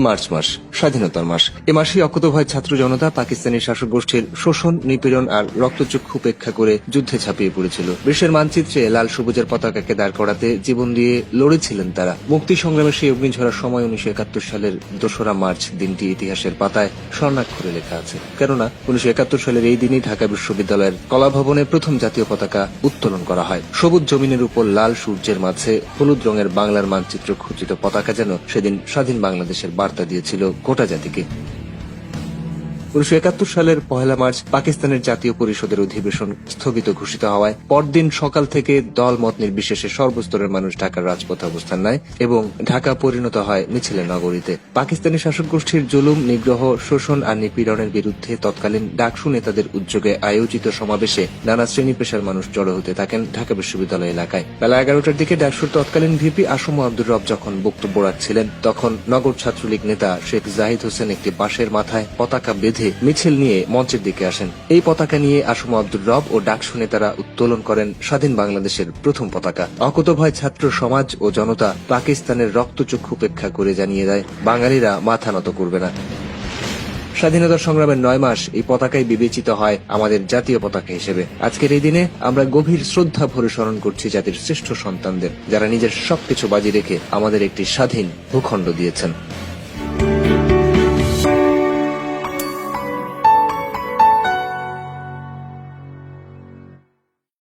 March মাস, স্বাধীনতার মাস। এ মাসেই অকুতোভয় ছাত্র জনতা পাকিস্তানি শাসক গোষ্ঠীর শোষণ, নিপীড়ন আর রক্তচক্ষু উপেক্ষা করে যুদ্ধে ঝাঁপিয়ে পড়েছিল। বিশ্বের মানচিত্রে লাল সবুজের পতাকাকে দাঁড় করাতে জীবন দিয়ে লড়েছিলেন তারা। মুক্তি সংগ্রামের সেই অগ্নিঝরার সময় 1971 সালের 2রা মার্চ দিনটি ইতিহাসের পাতায় স্বর্ণাক্ষরে লেখা আছে। কেননা 1971 সালের এই দিনই ঢাকা বিশ্ববিদ্যালয়ের কলাভবনে প্রথম জাতীয় পতাকা উত্তোলন করা হয়। সবুজ জমিনের উপর লাল সূর্যের মাঝে হলুদ রঙের বাংলার মানচিত্র খচিত পতাকা যেন সেদিন স্বাধীন বাংলাদেশের বার্তা দিয়েছিল গোটা জাতিকে। 1971 সালের 1 মার্চ পাকিস্তানের জাতীয় পরিষদের অধিবেশন স্থগিত ঘোষিত হওয়ায় পরদিন সকাল থেকে দল মত নির্বিশেষে সর্বস্তরের মানুষ ঢাকার রাজপথে অবস্থান নেয় এবং ঢাকা পরিণত হয় মিছিলের নগরীতে। পাকিস্তানি শাসক গোষ্ঠীর জুলুম, নিগ্রহ, শোষণ আর নিপীড়নের বিরুদ্ধে তৎকালীন ডাকসু নেতাদের উদ্যোগে আয়োজিত সমাবেশে নানা শ্রেণী পেশার মানুষ জড়ো হতে থাকেন ঢাকা বিশ্ববিদ্যালয় এলাকায়। বেলা 11টার দিকে ডাকসুর তৎকালীন ভিপি আসম আব্দুর রব যখন বক্তব্য রাখছিলেন, তখন নগর ছাত্রলীগ নেতা শেখ জাহিদ হোসেন একটি বাঁশের মাথায় পতাকা বেঁধে মিছিল নিয়ে মঞ্চের দিকে আসেন। এই পতাকা নিয়ে আসম আব্দুর রব ও ডাকসু নেতারা উত্তোলন করেন স্বাধীন বাংলাদেশের প্রথম পতাকা। অকুতোভয় ছাত্র সমাজ ও জনতা পাকিস্তানের রক্তচক্ষু উপেক্ষা করে জানিয়ে দেয়, বাঙালিরা মাথা নত করবে না। স্বাধীনতা সংগ্রামের 9 মাস এই পতাকাই বিবেচিত হয় আমাদের জাতীয় পতাকা হিসেবে। আজকের এই দিনে আমরা গভীর শ্রদ্ধা ভরে স্মরণ করছি জাতির শ্রেষ্ঠ সন্তানদের, যারা নিজের সবকিছু বাজি রেখে আমাদের একটি স্বাধীন ভূখণ্ড দিয়েছেন।